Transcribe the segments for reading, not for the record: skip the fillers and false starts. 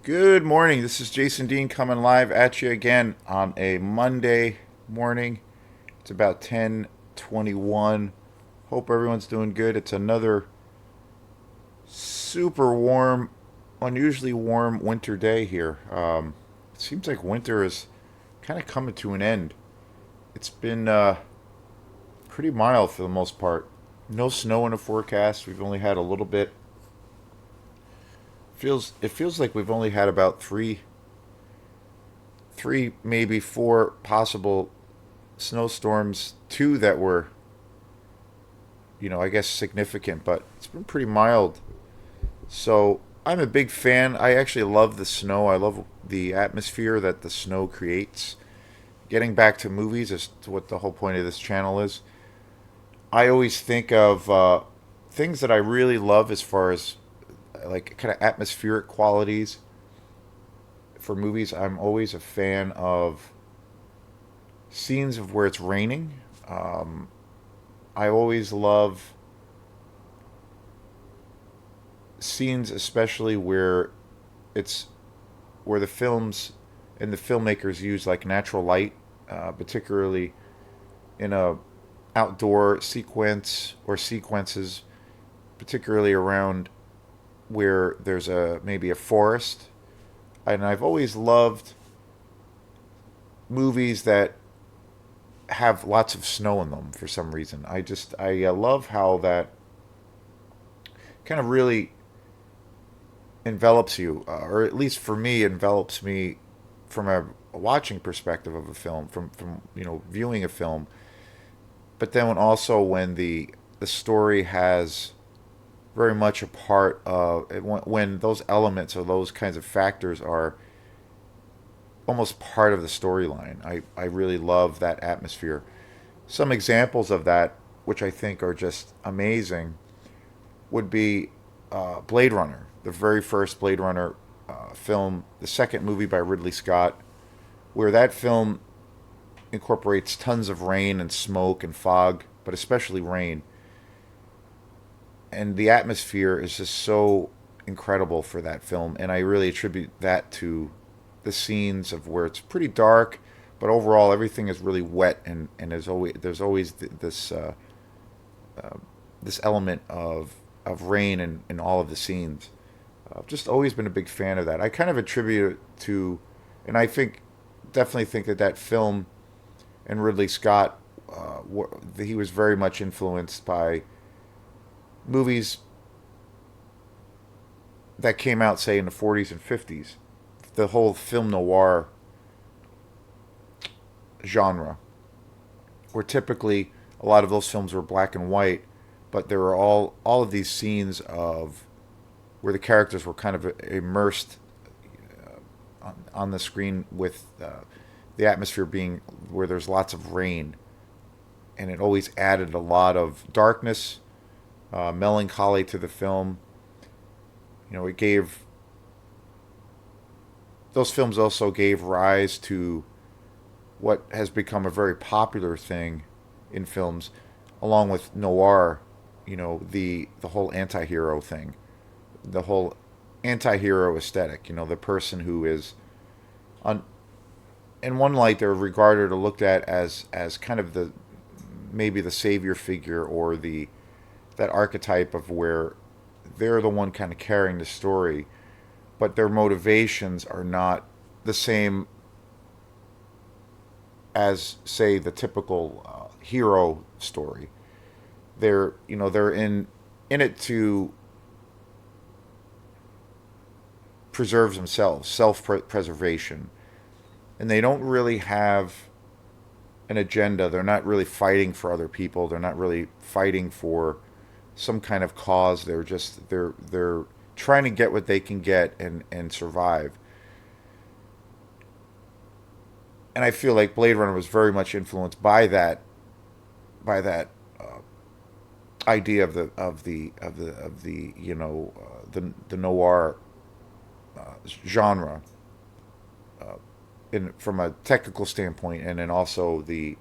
Good morning. This is Jason Dean coming live at you again on a Monday morning. It's about 10:21. Hope everyone's doing good. It's another super warm, unusually warm winter day here. It seems like winter is kind of coming to an end. It's been pretty mild for the most part. No snow in the forecast. We've only had a little bit. It feels like we've only had about three, maybe four possible snowstorms, two that were, I guess significant, but it's been pretty mild. So I'm a big fan. I actually love the snow. I love the atmosphere that the snow creates. Getting back to movies is what the whole point of this channel is. I always think of things that I really love as far as like kind of atmospheric qualities for movies. I'm always a fan of scenes of where it's raining. Um, I always love scenes, especially it's where the films and the filmmakers use like natural light, particularly in a outdoor sequence or sequences, particularly around where there's a maybe a forest. And I've always loved movies that have lots of snow in them for some reason. I love how that kind of really envelops you, or at least for me, envelops me from a watching perspective of a film, from viewing a film. But then also when the story has very much a part of when those elements or those kinds of factors are almost part of the storyline. I really love that atmosphere. Some examples of that, which I think are just amazing, would be Blade Runner, the very first Blade Runner film, the second movie by Ridley Scott, where that film incorporates tons of rain and smoke and fog, but especially rain. And the atmosphere is just so incredible for that film. And I really attribute that to the scenes of where it's pretty dark, but overall everything is really wet, and there's always this element of rain in all of the scenes. I've just always been a big fan of that. I kind of attribute it to, and I think definitely think that that film and Ridley Scott, he was very much influenced by movies that came out, say, in the 40s and 50s. The whole film noir genre, where typically a lot of those films were black and white, but there were all of these scenes of where the characters were kind of immersed on the screen with the atmosphere being where there's lots of rain, and it always added a lot of darkness, melancholy to the film. It gave those films also gave rise to what has become a very popular thing in films, along with noir. The whole anti-hero thing, the whole anti-hero aesthetic. The person who is on in one light they're regarded or looked at as kind of the maybe the savior figure, or the that archetype of where they're the one kind of carrying the story, but their motivations are not the same as, say, the typical hero story. They're in it to preserve themselves, self preservation, and they don't really have an agenda. They're not really fighting for other people. They're not really fighting for some kind of cause. They're trying to get what they can get and survive. And I feel like Blade Runner was very much influenced by that idea of the the noir genre, from a technical standpoint, and then also the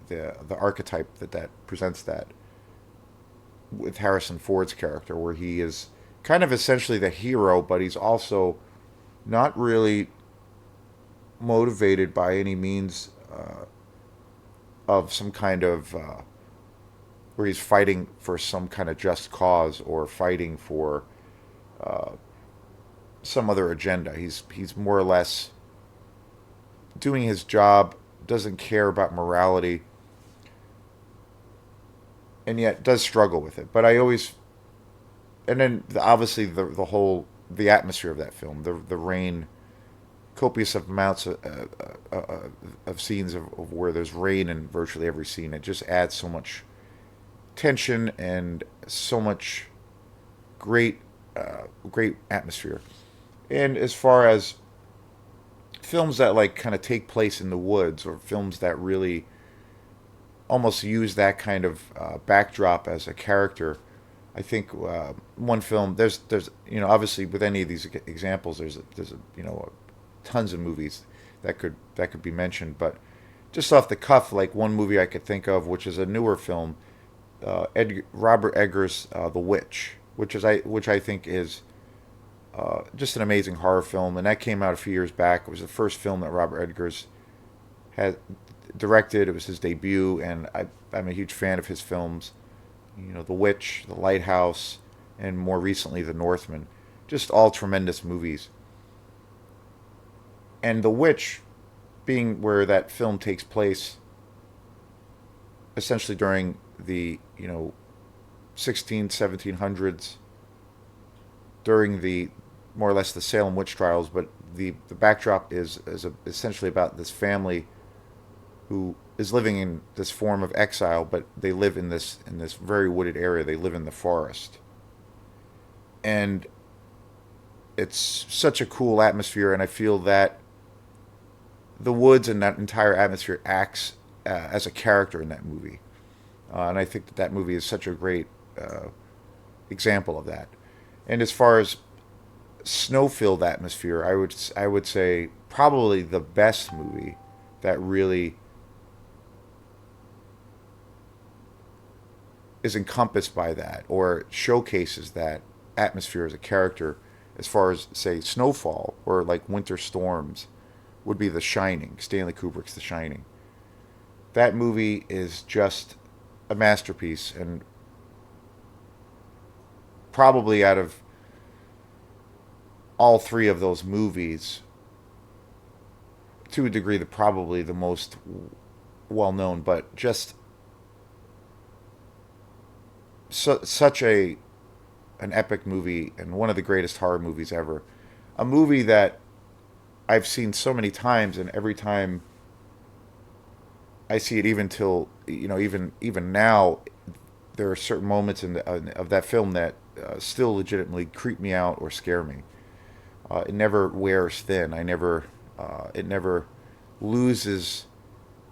archetype that presents that with Harrison Ford's character, where he is kind of essentially the hero, but he's also not really motivated by any means of some kind of where he's fighting for some kind of just cause or fighting for some other agenda. He's more or less doing his job, doesn't care about morality, and yet does struggle with it. But I always, and then obviously the whole the atmosphere of that film, the rain, copious amounts of scenes of where there's rain in virtually every scene. It just adds so much tension and so much great great atmosphere. And as far as films that like kind of take place in the woods, or films that really almost use that kind of backdrop as a character, I think one film there's obviously with any of these examples there's tons of movies that could be mentioned, but just off the cuff, like one movie I could think of, which is a newer film, Robert Eggers' The Witch, which I think is just an amazing horror film, and that came out a few years back. It was the first film that Robert Eggers had directed. It was his debut, and I'm a huge fan of his films. The Witch, The Lighthouse, and more recently, The Northman. Just all tremendous movies. And The Witch, being where that film takes place, essentially during the 1700s, during the more or less the Salem witch trials, but the backdrop is essentially about this family who is living in this form of exile, but they live in this very wooded area. They live in the forest, and it's such a cool atmosphere. And I feel that the woods and that entire atmosphere acts as a character in that movie, and I think that that movie is such a great example of that. And as far as snow-filled atmosphere, I would say probably the best movie that really is encompassed by that or showcases that atmosphere as a character, as far as say snowfall or like winter storms, would be The Shining, Stanley Kubrick's The Shining. That movie is just a masterpiece, and probably out of all three of those movies, to a degree, probably the most well known, but just such a an epic movie and one of the greatest horror movies ever. A movie that I've seen so many times, and every time I see it, even till even now, there are certain moments of that film that still legitimately creep me out or scare me. It never wears thin. It never loses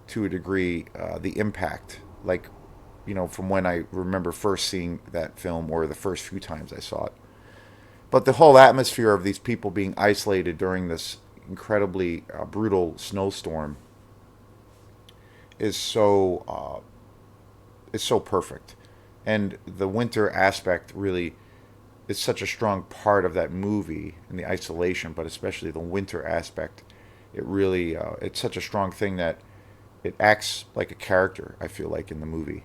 to a degree the impact, like from when I remember first seeing that film or the first few times I saw it. But the whole atmosphere of these people being isolated during this incredibly brutal snowstorm is so perfect, and the winter aspect really is such a strong part of that movie, and the isolation, but especially the winter aspect. It really it's such a strong thing that it acts like a character. I feel like in the movie,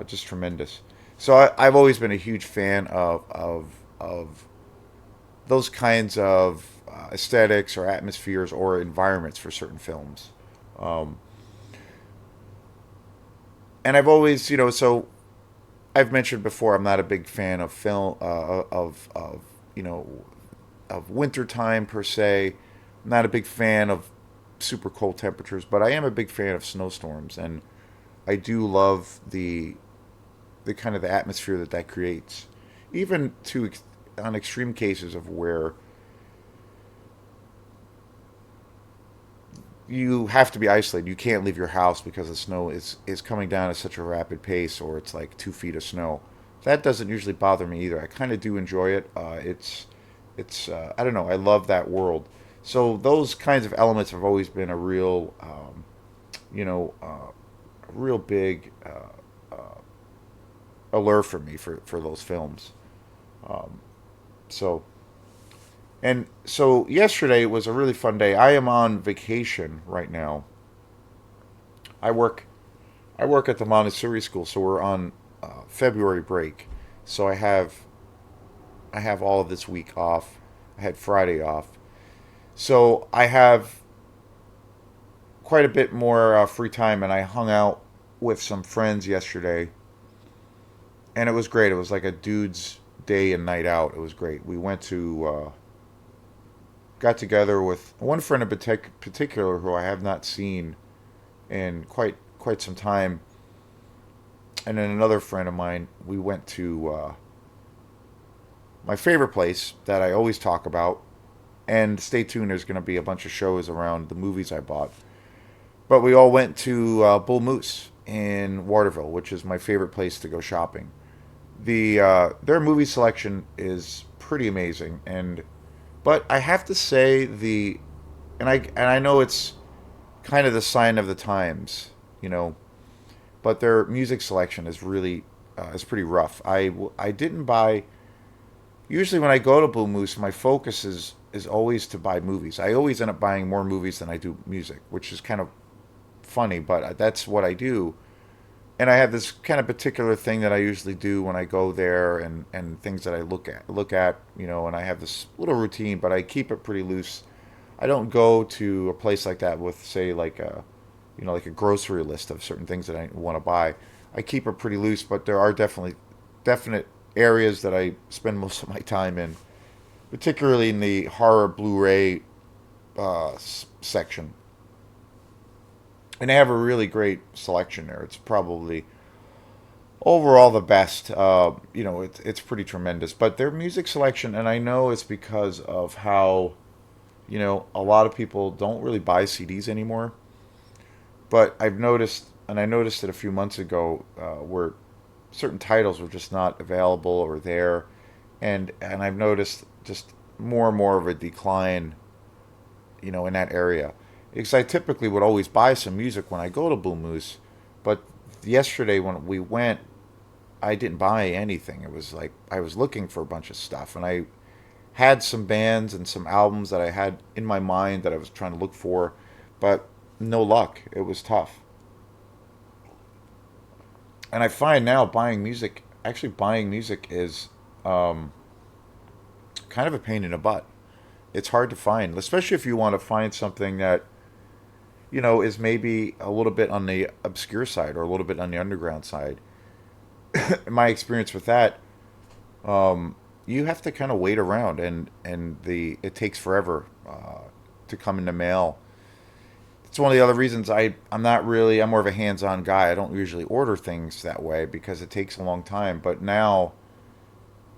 just tremendous. So I've always been a huge fan of those kinds of aesthetics or atmospheres or environments for certain films. Um, and I've always, so I've mentioned before, I'm not a big fan of film you know of wintertime per se. I'm not a big fan of super cold temperatures, but I am a big fan of snowstorms, and I do love the kind of the atmosphere that that creates, even to on extreme cases of where you have to be isolated. You can't leave your house because the snow is coming down at such a rapid pace, or it's like 2 feet of snow. That doesn't usually bother me either. I kind of do enjoy it. It's I don't know. I love that world. So those kinds of elements have always been a real a real big allure for me for those films. So And so yesterday was a really fun day. I am on vacation right now. I work I work at the Montessori school, so we're on February break. So I have all of this week off. I had Friday off, so I have quite a bit more free time, and I hung out with some friends yesterday, and it was great. It was like a dude's day and night out. It was great. We went to got together with one friend in particular who I have not seen in quite some time, and then another friend of mine. We went to my favorite place that I always talk about. And stay tuned. There's going to be a bunch of shows around the movies I bought. But we all went to Bull Moose in Waterville, which is my favorite place to go shopping. Their movie selection is pretty amazing, and but I have to say and I know it's kind of the sign of the times, you know, but their music selection is pretty rough. I didn't buy. Usually when I go to Blue Moose, my focus is always to buy movies. I always end up buying more movies than I do music, which is kind of funny, but that's what I do. And I have this kind of particular thing that I usually do when I go there, and things that I look at, and I have this little routine, but I keep it pretty loose. I don't go to a place like that with, say, like a grocery list of certain things that I want to buy. I keep it pretty loose, but there are definite areas that I spend most of my time in, particularly in the horror Blu-ray section. And they have a really great selection there. It's probably overall the best. It's pretty tremendous. But their music selection, and I know it's because of how a lot of people don't really buy CDs anymore. But I've noticed, and I noticed it a few months ago, where certain titles were just not available or there, and I've noticed just more and more of a decline, in that area. Because I typically would always buy some music when I go to Blue Moose, but yesterday when we went, I didn't buy anything. It was like I was looking for a bunch of stuff, and I had some bands and some albums that I had in my mind that I was trying to look for, but no luck. It was tough. And I find now buying music is kind of a pain in the butt. It's hard to find, especially if you want to find something that is maybe a little bit on the obscure side or a little bit on the underground side. In my experience with that, you have to kind of wait around, and the it takes forever to come in the mail. It's one of the other reasons I'm more of a hands-on guy. I don't usually order things that way because it takes a long time. But now,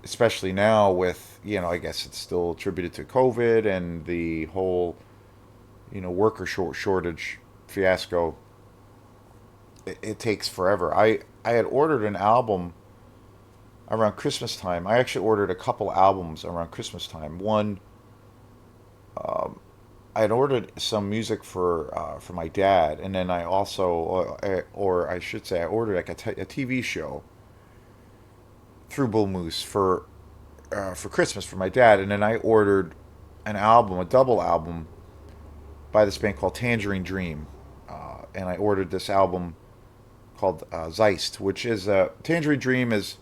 especially now with, I guess it's still attributed to COVID and the whole, worker shortage fiasco, it takes forever. I had ordered an album around Christmas time. I actually ordered a couple albums around Christmas time. One, I had ordered some music for my dad, and then I also, or I should say, I ordered like a TV show through Bull Moose for Christmas for my dad, and then I ordered an album, a double album by this band called Tangerine Dream, and I ordered this album called Zeist, which is Tangerine Dream is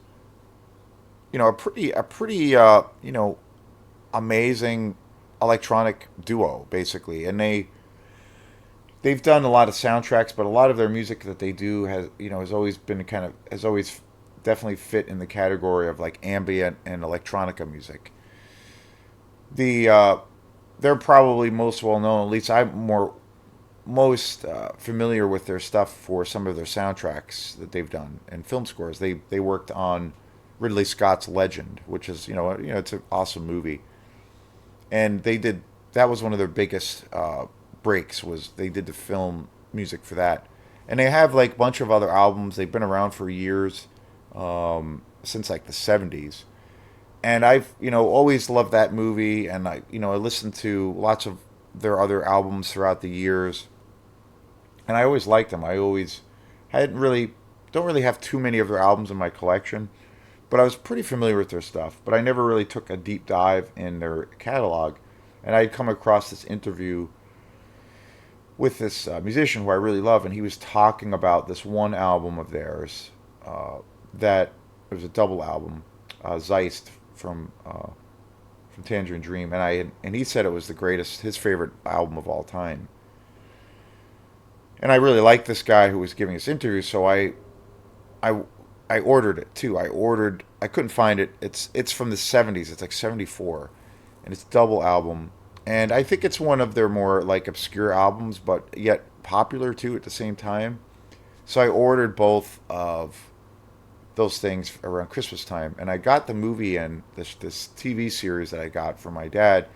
a pretty amazing electronic duo basically, and they've done a lot of soundtracks, but a lot of their music that they do has always been has always definitely fit in the category of like ambient and electronica music. They're probably most well known. At least I'm most familiar with their stuff for some of their soundtracks that they've done and film scores. They worked on Ridley Scott's Legend, which is it's an awesome movie, and that was one of their biggest breaks. Was they did the film music for that, and they have like a bunch of other albums. They've been around for years, since like the '70s, and I've always loved that movie, and I listened to lots of their other albums throughout the years, and I always liked them. I always hadn't really don't really have too many of their albums in my collection, but I was pretty familiar with their stuff. But I never really took a deep dive in their catalog, and I'd come across this interview with this musician who I really love, and he was talking about this one album of theirs uh, that it was a double album, Zeist from Tangerine Dream, and he said it was the greatest, his favorite album of all time. And I really liked this guy who was giving this interview, so I I ordered it too. I couldn't find it. It's from the 70s. It's like 74, and it's a double album. And I think it's one of their more like obscure albums, but yet popular too at the same time. So I ordered both of those things around Christmas time, and I got the movie and this TV series that I got from my dad.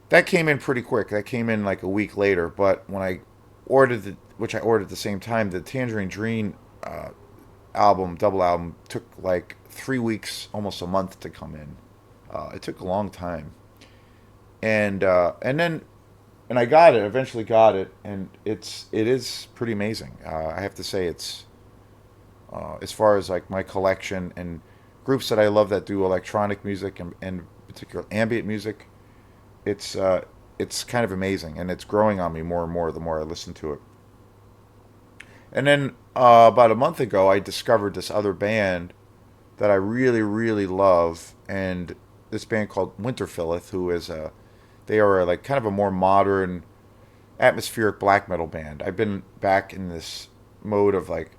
That came in pretty quick. That came in like a week later. But when I ordered which I ordered at the same time, the Tangerine Dream album, double album, took like 3 weeks, almost a month to come in. It took a long time, and then and I got it. Eventually got it, and it is pretty amazing. I have to say, it's as far as like my collection and groups that I love that do electronic music and particular ambient music. It's it's kind of amazing, and it's growing on me more and more the more I listen to it. And then about a month ago, I discovered this other band that I really, really love, and this band called Winterfilleth, who is a they are like kind of a more modern, atmospheric black metal band. I've been back in this mode of like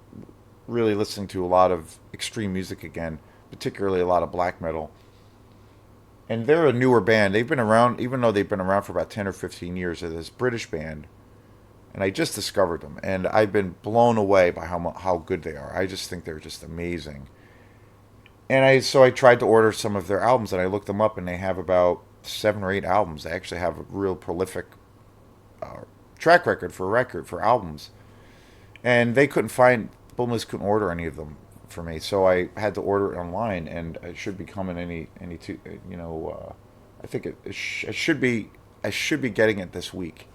really listening to a lot of extreme music again, particularly a lot of black metal. And they're a newer band. They've been around, even though they've been around for about 10 or 15 years. They're this British band, and I just discovered them, and I've been blown away by how good they are. I just think they're just amazing. And I tried to order some of their albums, and I looked them up, and they have about 7 or 8 albums. They actually have a real prolific uh, track record for albums, and they couldn't find Boomless couldn't order any of them for me, so I had to order it online, and it should be coming any two, I think it should be I should be getting it this week.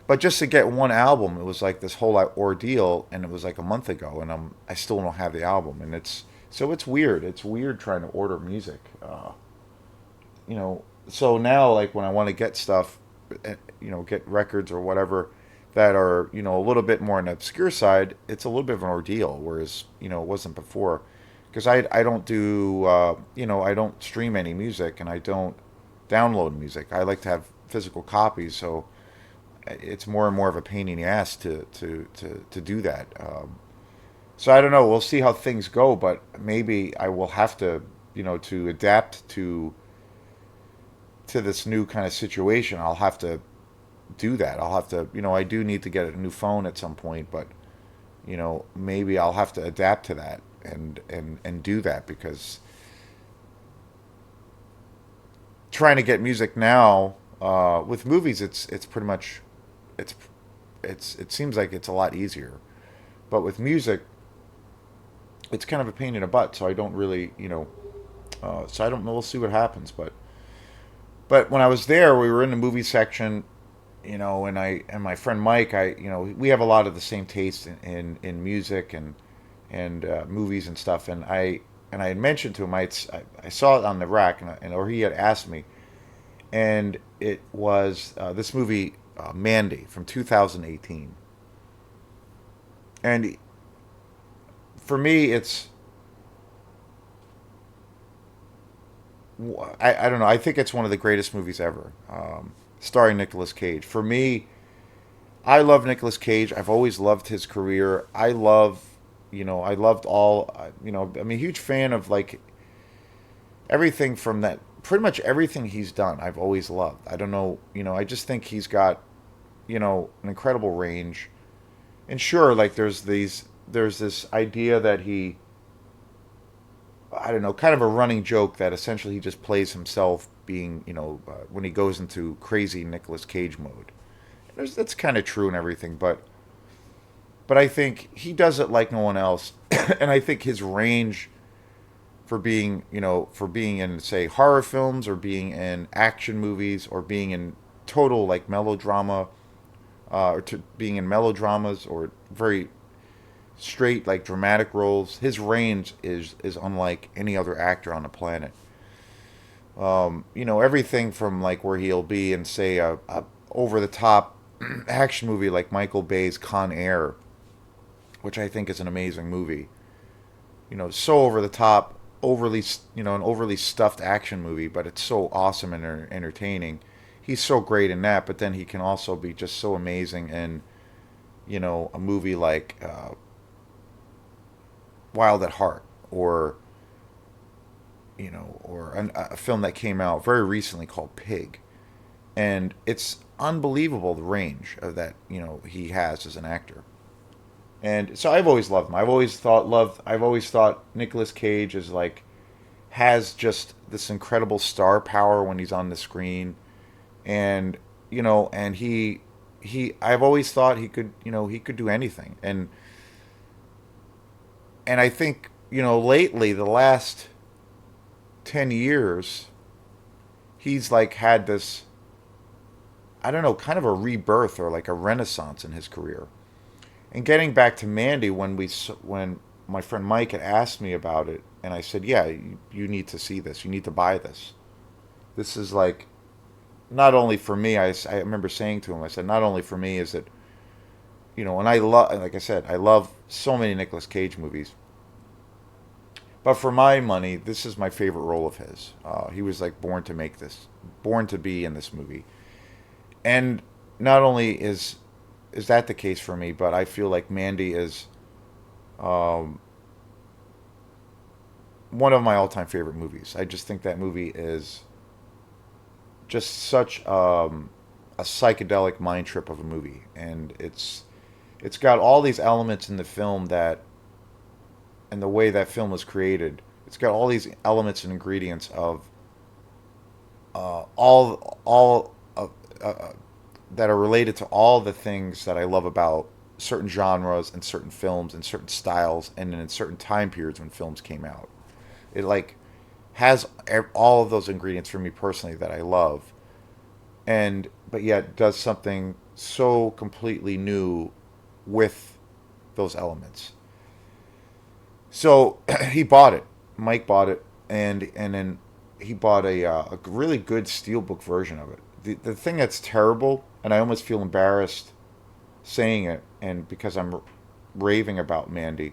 But just to get one album, it was like this whole ordeal, and it was like a month ago, and I still don't have the album, and it's weird. It's weird trying to order music, you know. So now, like when I want to get stuff, get records or whatever that are a little bit more on the obscure side, it's a little bit of an ordeal. Whereas it wasn't before, because I don't do I don't stream any music, and I don't download music. I like to have physical copies, so it's more and more of a pain in the ass to do that. So I don't know. We'll see how things go, but maybe I will have to to adapt to this new kind of situation. I'll have to do that. I'll have to I do need to get a new phone at some point, but maybe I'll have to adapt to that and do that, because trying to get music now with movies, it's pretty much it's it seems like it's a lot easier, but with music, it's kind of a pain in the butt. So I don't really so I don't know. We'll see what happens, but when I was there, we were in the movie section, and my friend Mike, we have a lot of the same taste in music and movies and stuff, and I had mentioned to him, I saw it on the rack, or he had asked me, and it was this movie Mandy from 2018, and for me, I don't know. I think it's one of the greatest movies ever, starring Nicolas Cage. For me, I love Nicolas Cage. I've always loved his career. I loved all, I'm a huge fan of like everything from that, pretty much everything he's done. I've always loved. I don't know, I just think he's got, an incredible range. And sure, like there's this idea that I don't know, kind of a running joke that essentially he just plays himself being, when he goes into crazy Nicolas Cage mode. That's kind of true and everything, but I think he does it like no one else, and I think his range for being in, say, horror films, or being in action movies, or being in total like melodrama, or to being in melodramas, or very straight like dramatic roles. His range is unlike any other actor on the planet. Everything from like where he'll be in say a over the top action movie like Michael Bay's Con Air, which I think is an amazing movie. So over the top, overly an overly stuffed action movie, but it's so awesome and entertaining. He's so great in that, but then he can also be just so amazing in a movie like Wild at Heart, or a film that came out very recently called Pig, and it's unbelievable the range of that he has as an actor. And so I've always loved him. I've always thought Nicolas Cage is like has just this incredible star power when he's on the screen, and I've always thought he could do anything, and I think lately the last 10 years he's like had this, I don't know, kind of a rebirth or like a renaissance in his career. And getting back to Mandy, when my friend Mike had asked me about it, and I said, "Yeah, you need to see this. You need to buy this. This is like not only for me." I remember saying to him, I said, "Not only for me is it, and I love, like I said, I love so many Nicolas Cage movies, but for my money, this is my favorite role of his. He was like born to be in this movie, and not only is that the case for me, but I feel like Mandy is um, one of my all-time favorite movies. I just think that movie is just such a psychedelic mind trip of a movie, and it's got all these elements in the film that, and the way that film was created. It's got all these elements and ingredients of all that are related to all the things that I love about certain genres and certain films and certain styles and in certain time periods when films came out. It like has all of those ingredients for me personally that I love, and but yet does something so completely new with those elements. So he bought it. Mike bought it, and then he bought a really good steelbook version of it. The thing that's terrible, and I almost feel embarrassed saying it, and because I'm raving about Mandy,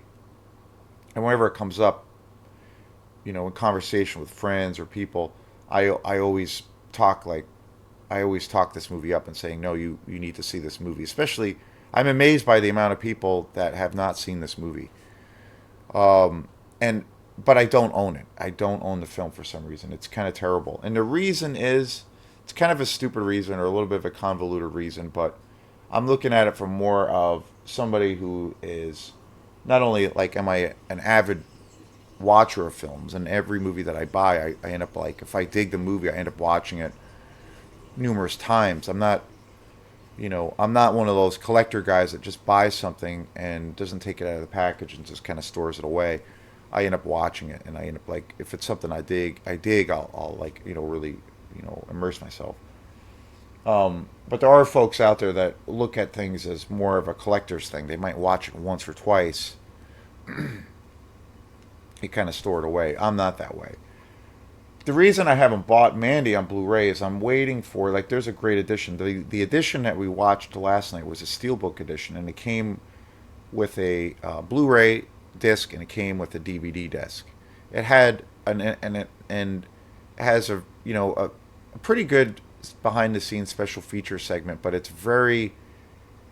and whenever it comes up, in conversation with friends or people, I always talk like I always talk this movie up and saying, no, you need to see this movie. Especially, I'm amazed by the amount of people that have not seen this movie. And but I don't own it. I don't own the film for some reason. It's kind of terrible, and the reason is it's kind of a stupid reason or a little bit of a convoluted reason. But I'm looking at it from more of somebody who is not only like am I an avid watcher of films, and every movie that I buy, I end up like if I dig the movie, I end up watching it numerous times. I'm not one of those collector guys that just buys something and doesn't take it out of the package and just kind of stores it away. I end up watching it, and I end up like if it's something I dig, I'll like really immerse myself. But there are folks out there that look at things as more of a collector's thing. They might watch it once or twice. You kind of store it away. I'm not that way. The reason I haven't bought Mandy on Blu-ray is I'm waiting for like there's a great edition. The edition that we watched last night was a steelbook edition, and it came with a Blu-ray disc and it came with a DVD disc. It had and it has a pretty good behind the scenes special feature segment, but it's very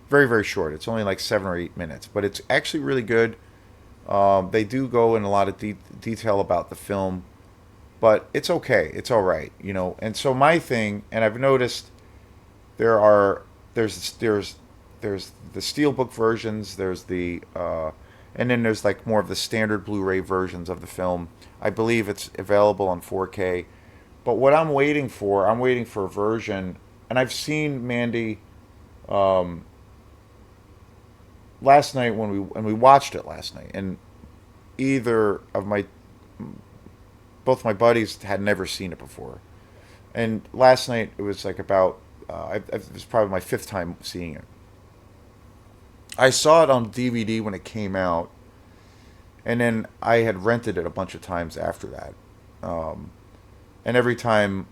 very very short. It's only like 7 or 8 minutes, but it's actually really good. They do go in a lot of detail about the film, but it's okay. It's all right, And so my thing, and I've noticed there are there's the steelbook versions, there's the and then there's like more of the standard Blu-ray versions of the film. I believe it's available on 4K. But what I'm waiting for a version, and I've seen Mandy um, last night when we watched it last night, and either of my both my buddies had never seen it before, and last night it was like about it was probably my fifth time seeing it. I saw it on DVD when it came out, and then I had rented it a bunch of times after that. Um, and every time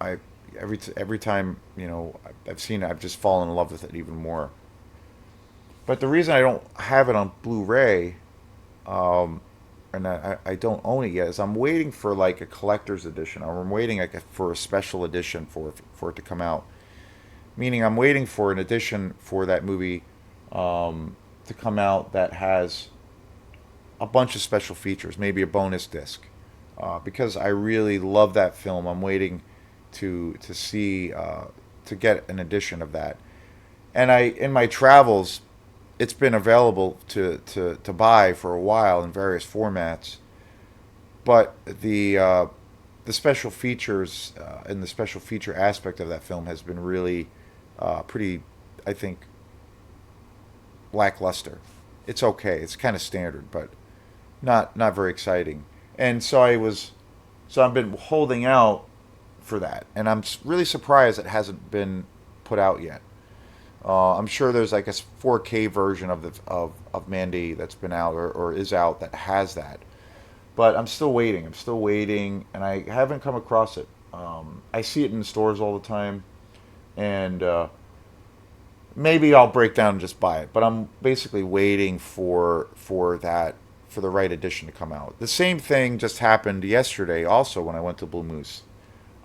I, every time I've seen it, I've just fallen in love with it even more. But the reason I don't have it on Blu-ray, um, and I don't own it yet, is I'm waiting for like a collector's edition, or I'm waiting like for a special edition for it to come out. Meaning, I'm waiting for an edition for that movie to come out that has a bunch of special features, maybe a bonus disc, because I really love that film. I'm waiting to see to get an edition of that. And I in my travels, it's been available to buy for a while in various formats. But the special features and the special feature aspect of that film has been really pretty, I think, lackluster. It's okay. It's kind of standard, but not very exciting. And so I've been holding out for that, and I'm really surprised it hasn't been put out yet. I'm sure there's like a 4K version of Mandy that's been out or is out that has that, but I'm still waiting. I'm still waiting, and I haven't come across it. I see it in the stores all the time, and maybe I'll break down and just buy it. But I'm basically waiting for the right edition to come out. The same thing just happened yesterday, also when I went to Blue Moose.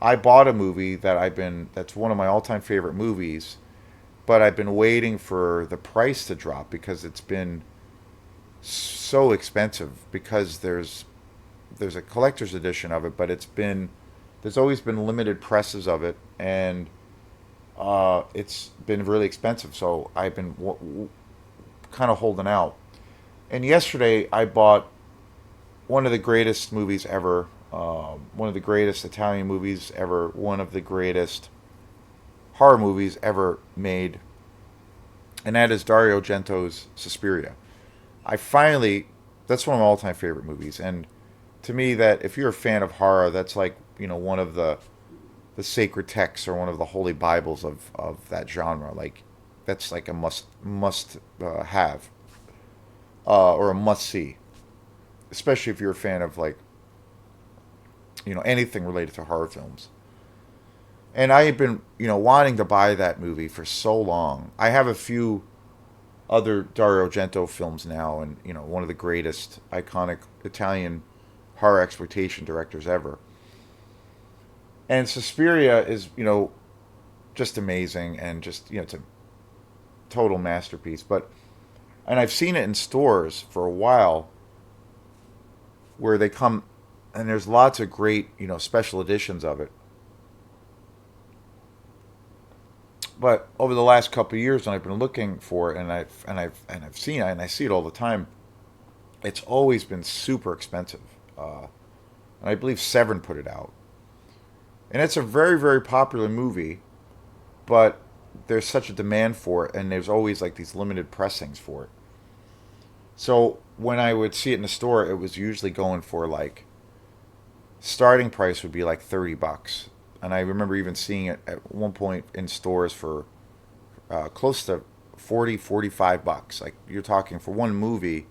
I bought a movie that's one of my all time favorite movies, but I've been waiting for the price to drop because it's been so expensive because there's a collector's edition of it, but there's always been limited presses of it, and it's been really expensive. So I've been kind of holding out. And yesterday I bought one of the greatest movies ever, one of the greatest Italian movies ever, one of the greatest horror movies ever made, and that is Dario Argento's Suspiria. I finally, that's one of my all-time favorite movies, and to me, that if you're a fan of horror, that's like one of the sacred texts or one of the holy bibles of that genre. Like that's like a must have or a must see, especially if you're a fan of like anything related to horror films. And I had been wanting to buy that movie for so long. I have a few other Dario Argento films now, and one of the greatest iconic Italian horror exploitation directors ever. And Suspiria is just amazing, and just it's a total masterpiece. But and I've seen it in stores for a while where they come, and there's lots of great special editions of it. But over the last couple of years, when I've been looking for it, and I've seen it, and I see it all the time, it's always been super expensive. And I believe Seven put it out, and it's a very very popular movie, but there's such a demand for it, and there's always like these limited pressings for it. So when I would see it in the store, it was usually going for like starting price would be like $30, and I remember even seeing it at one point in stores for close to 40, 45 bucks. Like you're talking for one movie,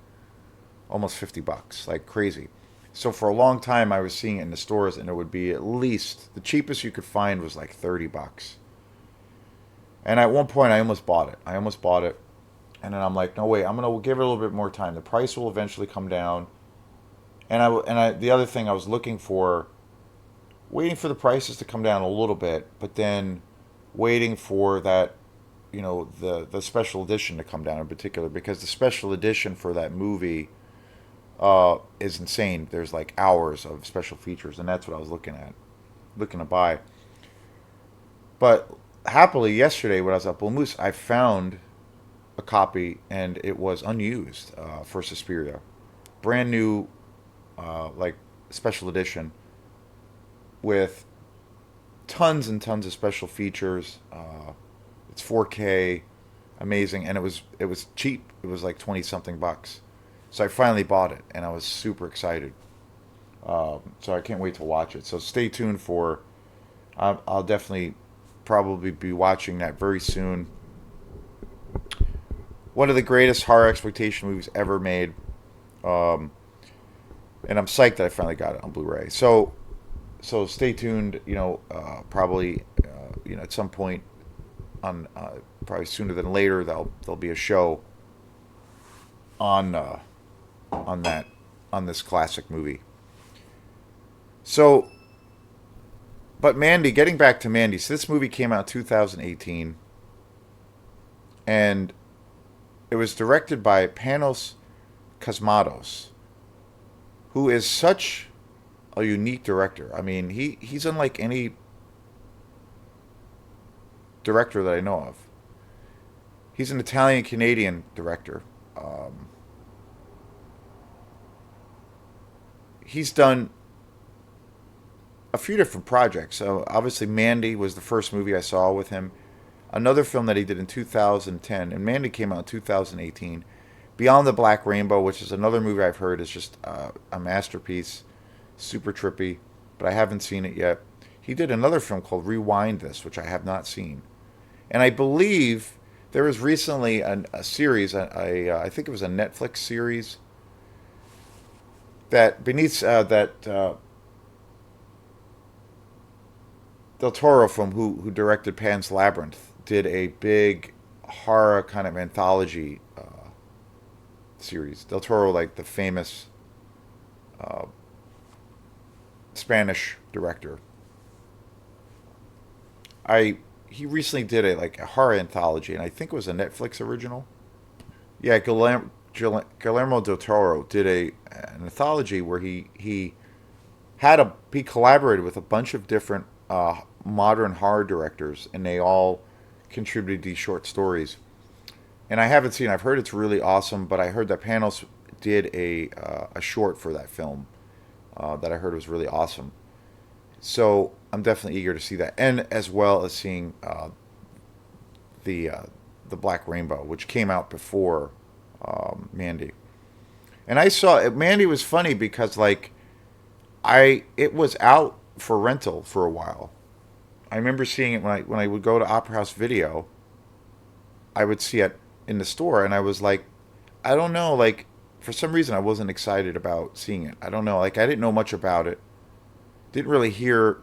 almost $50, like crazy. So for a long time, I was seeing it in the stores, and it would be at least the cheapest you could find was like $30. And at one point, I almost bought it. I almost bought it, and then I'm like, no wait, I'm gonna give it a little bit more time. The price will eventually come down. The other thing I was looking for, waiting for the prices to come down a little bit, but then waiting for that, the special edition to come down in particular, because the special edition for that movie is insane. There's like hours of special features, and that's what I was looking to buy. But happily, yesterday when I was at Bull Moose, I found a copy, and it was unused for Suspiria, brand new, like special edition with tons and tons of special features. It's 4K, amazing, and it was cheap. It was like 20 something bucks. So I finally bought it, and I was super excited. So I can't wait to watch it. So stay tuned for. I'll definitely probably be watching that very soon. one of the greatest horror exploitation movies ever made. Um, and I'm psyched that I finally got it on Blu-ray. So stay tuned. Probably at some point on probably sooner than later there'll be a show on on that on this classic movie. So, but Mandy, getting back to Mandy, so this movie came out 2018, and it was directed by Panos Cosmatos, who is such a unique director. I mean, he's unlike any director that I know of. He's an Italian Canadian director. Um, he's done a few different projects. So obviously, Mandy was the first movie I saw with him. Another film that he did in 2010, and Mandy came out in 2018. Beyond the Black Rainbow, which is another movie I've heard is just a masterpiece, super trippy, but I haven't seen it yet. He did another film called Rewind This, which I have not seen. And I believe there was recently a series, I think it was a Netflix series, that beneath that Del Toro from who directed Pan's Labyrinth did a big horror kind of anthology series. Del Toro, like the famous uh, Spanish director. I He recently did a horror anthology, and I think it was a Netflix original. Yeah, Guillermo del Toro did an anthology where he collaborated with a bunch of different modern horror directors, and they all contributed these short stories. And I haven't seen. I've heard it's really awesome, but I heard that Panos did a short for that film that I heard was really awesome. So I'm definitely eager to see that, and as well as seeing the uh, the Black Rainbow, which came out before Mandy. And I saw it. Mandy was funny because I it was out for rental for a while. I remember seeing it when I would go to Opera House Video. I would see it in the store, and I was like, I don't know, for some reason I wasn't excited about seeing it. I don't know, I didn't know much about it. Didn't really hear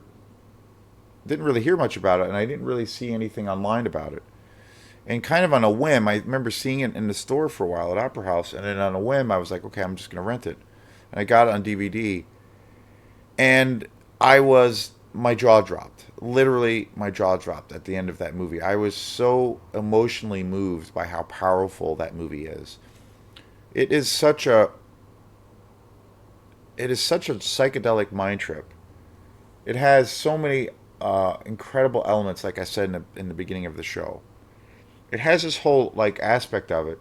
didn't really hear much about it, and I didn't really see anything online about it. And kind of on a whim, I remember seeing it in the store for a while at Opera House, and then on a whim, I was like, okay, I'm just gonna rent it, and I got it on DVD, and my jaw dropped. Literally, my jaw dropped at the end of that movie. I was so emotionally moved by how powerful that movie is. It is such a it is such a psychedelic mind trip. It has so many incredible elements, like I said in the beginning of the show. It has this whole aspect of it,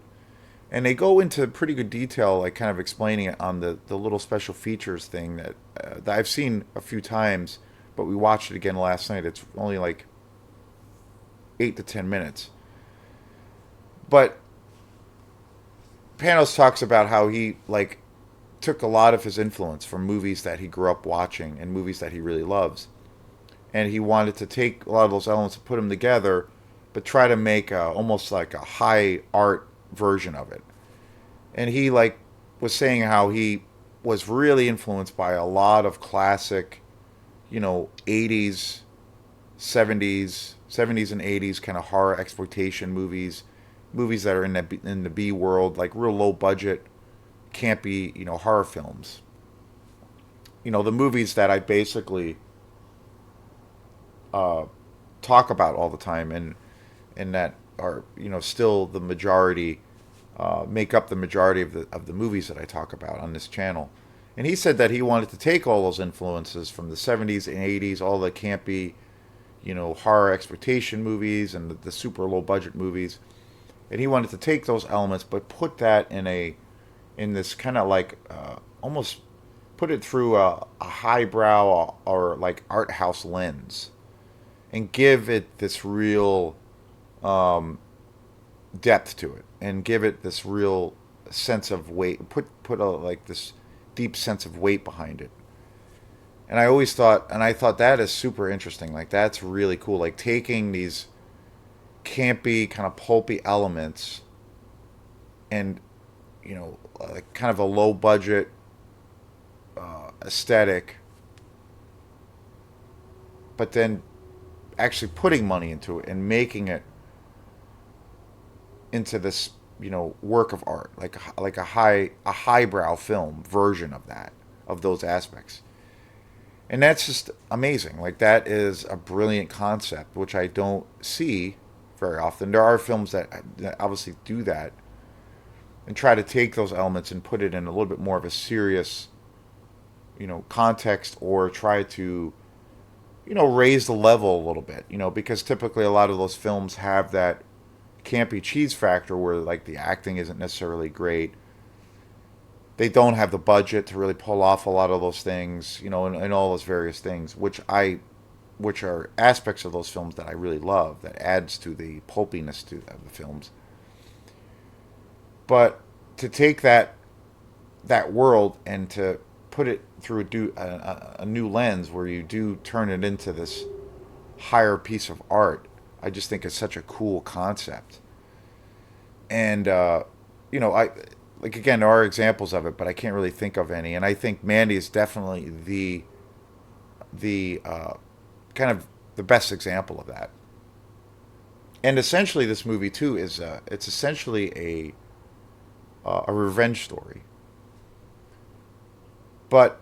and they go into pretty good detail, kind of explaining it on the little special features thing that I've seen a few times, but we watched it again last night. It's only 8 to 10 minutes, but Panos talks about how he took a lot of his influence from movies that he grew up watching and movies that he really loves, and he wanted to take a lot of those elements and put them together, but try to make almost like a high art version of it. And he was saying how he was really influenced by a lot of classic, 80s, 70s and 80s kind of horror exploitation movies, movies that are in the B world, like real low budget, campy, horror films. The movies that I basically uh, talk about all the time, and that are still the majority, make up the majority of the movies that I talk about on this channel. And he said that he wanted to take all those influences from the 70s and 80s, all the campy, horror exploitation movies and the super low budget movies, and he wanted to take those elements but put that in this kind of almost put it through a highbrow or art house lens, and give it this real um, depth to it, and give it this real sense of weight. Put this deep sense of weight behind it. And I thought that is super interesting. That's really cool. Taking these campy kind of pulpy elements and kind of a low budget aesthetic, but then actually putting money into it and making it into this work of art, like a highbrow film version of that, of those aspects. And that's just amazing. Like, that is a brilliant concept, which I don't see very often. There are films that obviously do that and try to take those elements and put it in a little bit more of a serious, context, or try to, raise the level a little bit, because typically a lot of those films have that campy cheese factor where, like, the acting isn't necessarily great. They don't have the budget to really pull off a lot of those things, and all those various things, which are aspects of those films that I really love, that adds to the pulpiness to the films. But to take that world and to put it through a new lens where you do turn it into this higher piece of art, I just think it's such a cool concept. And I like, again, there are examples of it, but I can't really think of any. And I think Mandy is definitely the kind of the best example of that. And essentially, this movie too is it's essentially a revenge story, but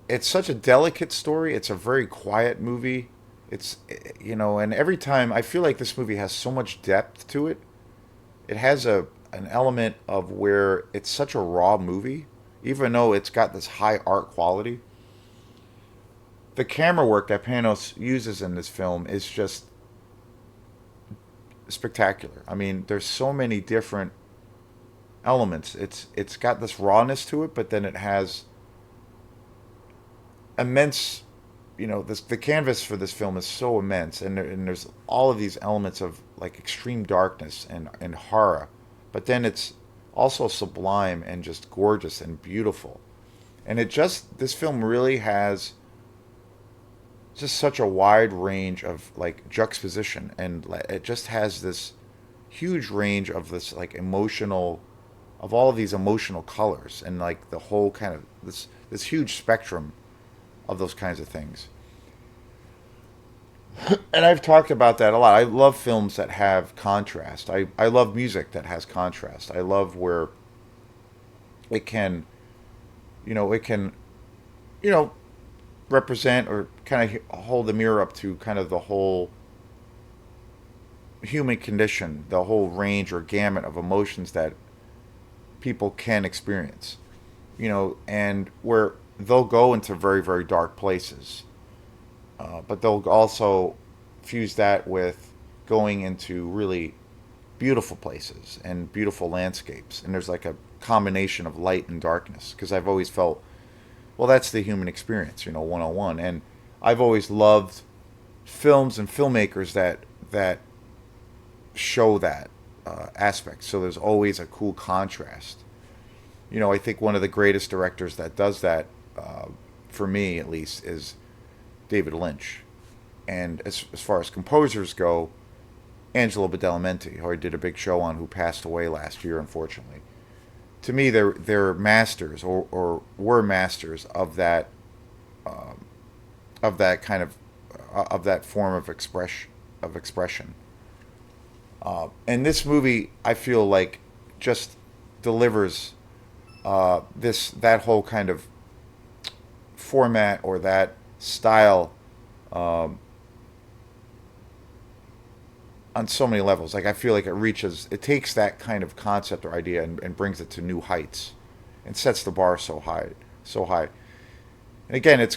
it's such a delicate story. It's a very quiet movie. It's and every time I feel like this movie has so much depth to it. It has an element of where it's such a raw movie, even though it's got this high art quality. The camera work that Panos uses in this film is just spectacular. I mean, there's so many different elements. It's got this rawness to it, but then it has immense. The canvas for this film is so immense, and there's all of these elements of, like, extreme darkness and horror, but then it's also sublime and just gorgeous and beautiful. And this film really has just such a wide range of, like, juxtaposition, and it just has this huge range of this, like, emotional, of all of these emotional colors, and, like, the whole kind of this huge spectrum of those kinds of things. And I've talked about that a lot. I love films that have contrast. I love music that has contrast. I love where it can, it can, you know, represent or kind of hold the mirror up to kind of the whole human condition, the whole range or gamut of emotions that people can experience, and where they'll go into very, very dark places. But they'll also fuse that with going into really beautiful places and beautiful landscapes. And there's like a combination of light and darkness, because I've always felt, well, that's the human experience, 101. And I've always loved films and filmmakers that show that aspect. So there's always a cool contrast. I think one of the greatest directors that does that, for me at least, is David Lynch. And as far as composers go, Angelo Badalamenti, who I did a big show on, who passed away last year, unfortunately. To me, they're masters, or were masters of that kind of that form of expression. And this movie, I feel like, just delivers that whole kind of format, or that style, um, on so many levels. Like, I feel like it takes that kind of concept or idea, and brings it to new heights, and sets the bar so high, so high. And again, it's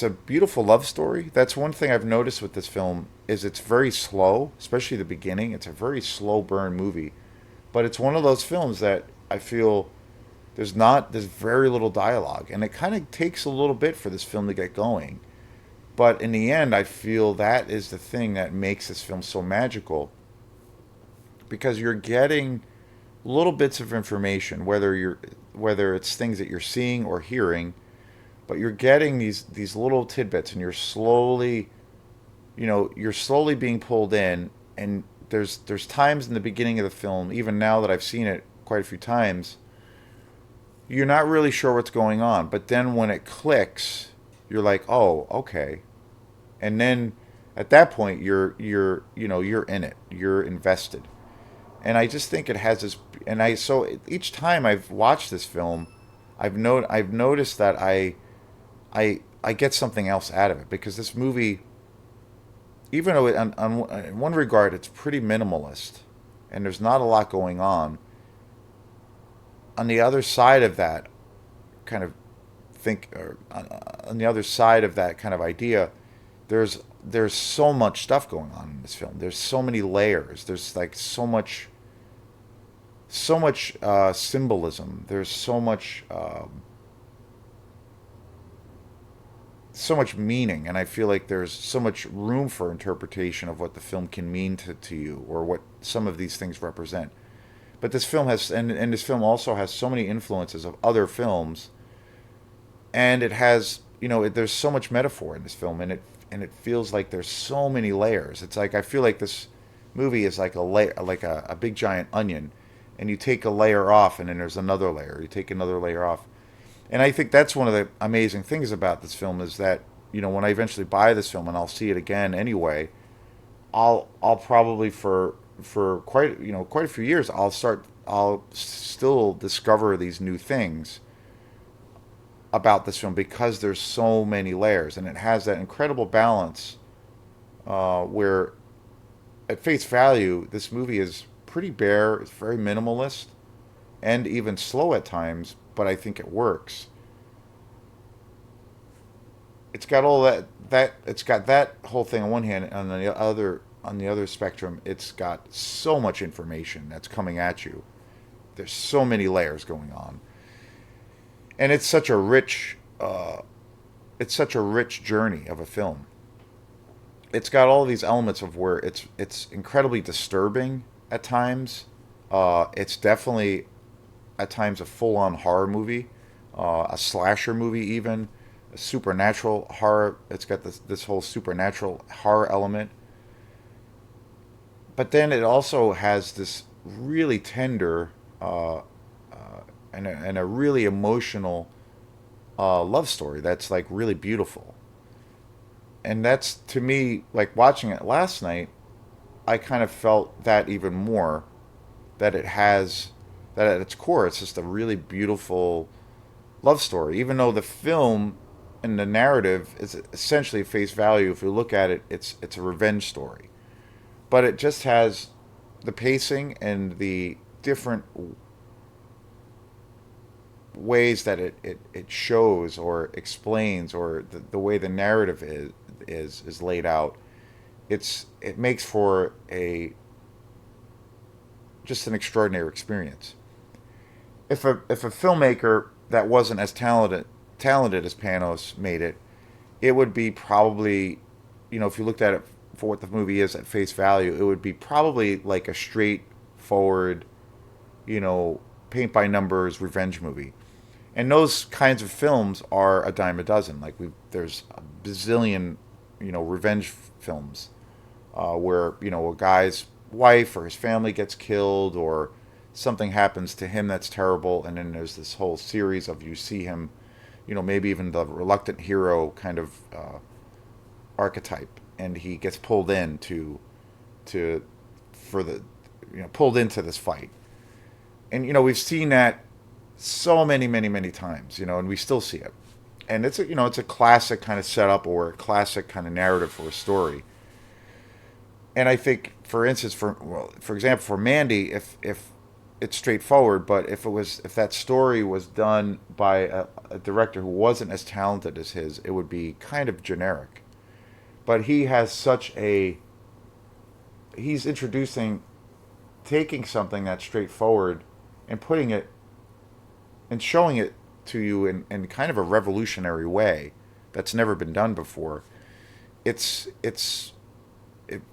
a beautiful love story. That's one thing I've noticed with this film, is it's very slow, especially the beginning. It's a very slow burn movie, but it's one of those films that I feel there's very little dialogue, and it kind of takes a little bit for this film to get going. But in the end, I feel that is the thing that makes this film so magical, because you're getting little bits of information, whether it's things that you're seeing or hearing, but you're getting these little tidbits, and you're slowly being pulled in, and there's times in the beginning of the film, even now that I've seen it quite a few times, you're not really sure what's going on, but then when it clicks, you're like, oh, okay, and then at that point you're in it, you're invested, and I just think it has this, and I so each time I've watched this film, I've noticed that I get something else out of it because this movie, even though in one regard it's pretty minimalist and there's not a lot going on the other side of that kind of or on the other side of that kind of idea, there's so much stuff going on in this film. There's so many layers. There's like so much symbolism. There's so much meaning, and I feel like there's so much room for interpretation of what the film can mean to you or what some of these things represent. But this film has, and this film also has so many influences of other films, and it has, there's so much metaphor in this film, and it feels like there's so many layers. It's like I feel like this movie is like a layer, like a big giant onion, and you take a layer off, and then there's another layer. You take another layer off, and I think that's one of the amazing things about this film is that when I eventually buy this film and I'll see it again anyway, I'll probably for quite a few years I'll still discover these new things about this film because there's so many layers and it has that incredible balance where at face value this movie is pretty bare, it's very minimalist and even slow at times, but I think it works. It's got all that it's got that whole thing on one hand, and on the other spectrum, it's got so much information that's coming at you. There's so many layers going on, and it's such a rich journey of a film. It's got all these elements of where it's incredibly disturbing at times. It's definitely at times a full on horror movie, a slasher movie even, a supernatural horror. It's got this whole supernatural horror element, but then it also has this really tender and a really emotional love story that's like really beautiful. And that's to me like watching it last night. I kind of felt that even more that it has that at its core it's just a really beautiful love story. Even though the film and the narrative is essentially face value, if you look at it, it's a revenge story. But it just has the pacing and the different ways that it shows or explains or the way the narrative is laid out. It makes for a just an extraordinary experience. If a filmmaker that wasn't as talented as Panos made it, it would be probably, if you looked at it for what the movie is at face value, it would be probably like a straightforward, paint by numbers revenge movie. And those kinds of films are a dime a dozen. Like there's a bazillion, revenge films where a guy's wife or his family gets killed or something happens to him that's terrible, and then there's this whole series of you see him, maybe even the reluctant hero kind of archetype, and he gets pulled in to for the pulled into this fight, and we've seen that so many times, and we still see it, and it's a classic kind of setup or a classic kind of narrative for a story. And I think, for instance, for example, for Mandy, if it's straightforward, but if that story was done by a director who wasn't as talented as his, it would be kind of generic. But he has he's introducing, taking something that's straightforward and putting it and showing it to you in kind of a revolutionary way that's never been done before.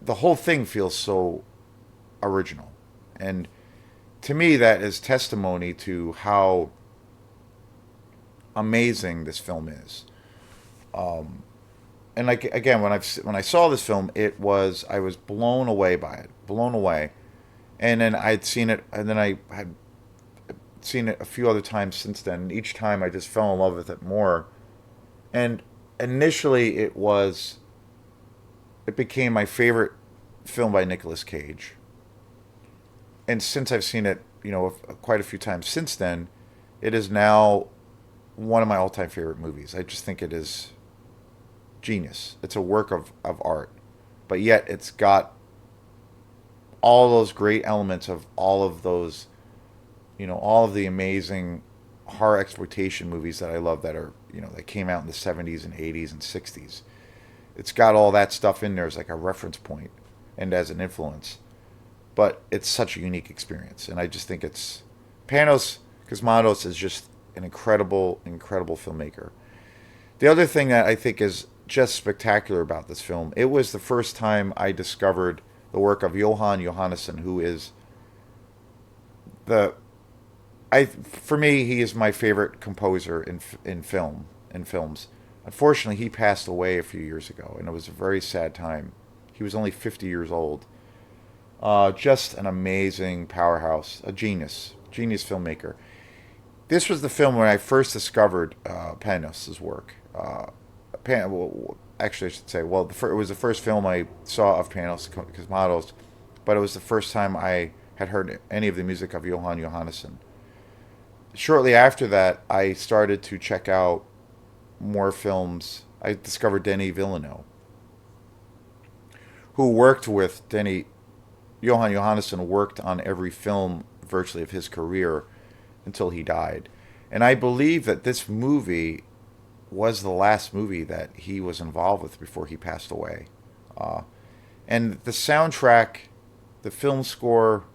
The whole thing feels so original, and to me that is testimony to how amazing this film is. and like again, when I saw this film, I was blown away by it, blown away. And then I'd seen it, and then I had seen it a few other times since then. And each time I just fell in love with it more. And initially, it became my favorite film by Nicolas Cage. And since I've seen it, quite a few times since then, it is now one of my all-time favorite movies. I just think it is genius. It's a work of art, but yet it's got all those great elements of all of those, all of the amazing horror exploitation movies that I love that are, that came out in the 70s and 80s and 60s. It's got all that stuff in there as like a reference point and as an influence. But it's such a unique experience, and I just think it's Panos Cosmatos is just an incredible, incredible filmmaker. The other thing that I think is just spectacular about this film, it was the first time I discovered the work of Johan Johannesson, who is the I for me he is my favorite composer in films. Unfortunately, he passed away a few years ago, and it was a very sad time. He was only 50 years old. Just an amazing powerhouse, a genius filmmaker. This was the film where I first discovered Panos's work. Well, actually, I should say, well, it was the first film I saw of Panos Cosmatos, but it was the first time I had heard any of the music of Johan Johannesson. Shortly after that, I started to check out more films. I discovered Denis Villeneuve, who worked with Denis. Johan Johannesson worked on every film virtually of his career until he died. And I believe that this movie was the last movie that he was involved with before he passed away. Uh, and the soundtrack, the film score,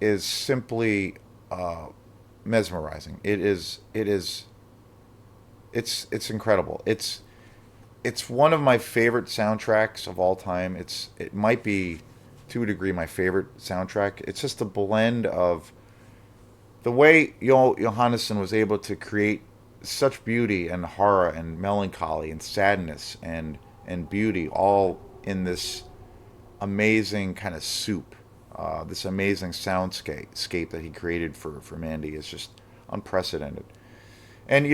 is simply mesmerizing. It's incredible. It's one of my favorite soundtracks of all time. It might be to a degree my favorite soundtrack. It's just a blend of the way Johannesson was able to create such beauty and horror and melancholy and sadness and beauty all in this amazing kind of soup. This amazing soundscape that he created for Mandy is just unprecedented. And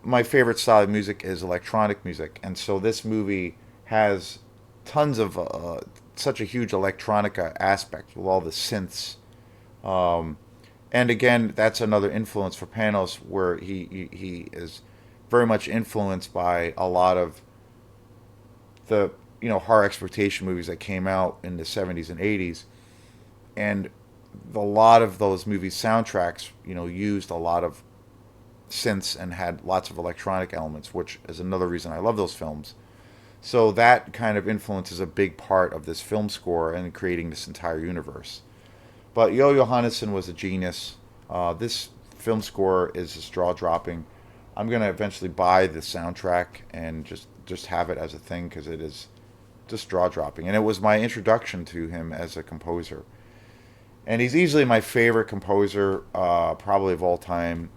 my favorite style of music is electronic music, and so this movie has tons of such a huge electronica aspect with all the synths. Um, and again, that's another influence for Panos, where he is very much influenced by a lot of the horror exploitation movies that came out in the 70s and 80s, and a lot of those movies soundtracks used a lot of synths and had lots of electronic elements, which is another reason I love those films. So that kind of influence is a big part of this film score and creating this entire universe. But Johannesson was a genius. This film score is just jaw dropping. I'm gonna eventually buy the soundtrack and just have it as a thing because it is just jaw dropping. And it was my introduction to him as a composer. And he's easily my favorite composer, probably of all time.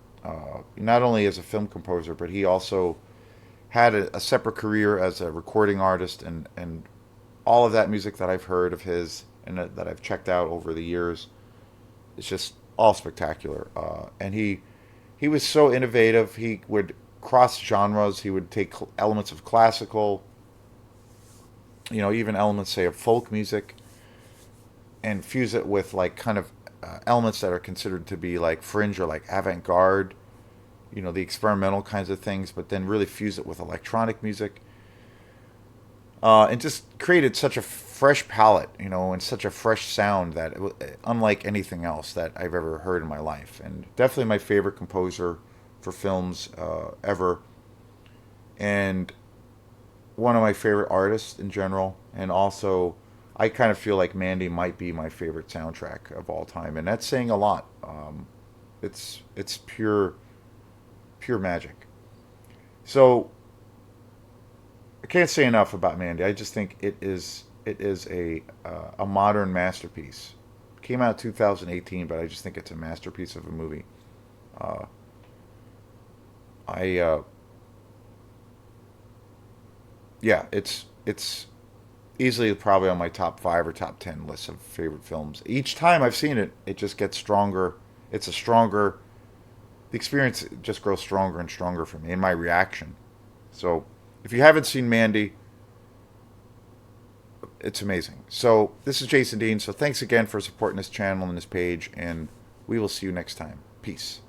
Not only as a film composer, but he also had a separate career as a recording artist, and all of that music that I've heard of his and that I've checked out over the years, it's just all spectacular. And he was so innovative. He would cross genres. He would take elements of classical, even elements say of folk music, and fuse it with like kind of elements that are considered to be like fringe or like avant-garde, the experimental kinds of things, but then really fuse it with electronic music, and just created such a fresh palette, and such a fresh sound that unlike anything else that I've ever heard in my life, and definitely my favorite composer for films ever, and one of my favorite artists in general, and also I kind of feel like Mandy might be my favorite soundtrack of all time, and that's saying a lot. It's pure magic. So I can't say enough about Mandy. I just think it is a modern masterpiece. It came out 2018, but I just think it's a masterpiece of a movie. Uh, I yeah, it's easily probably on my top 5 or top 10 list of favorite films. Each time I've seen it, it just gets stronger. It's a stronger. The experience just grows stronger and stronger for me in my reaction. So if you haven't seen Mandy, it's amazing. So this is Jason Dean. So thanks again for supporting this channel and this page, and we will see you next time. Peace.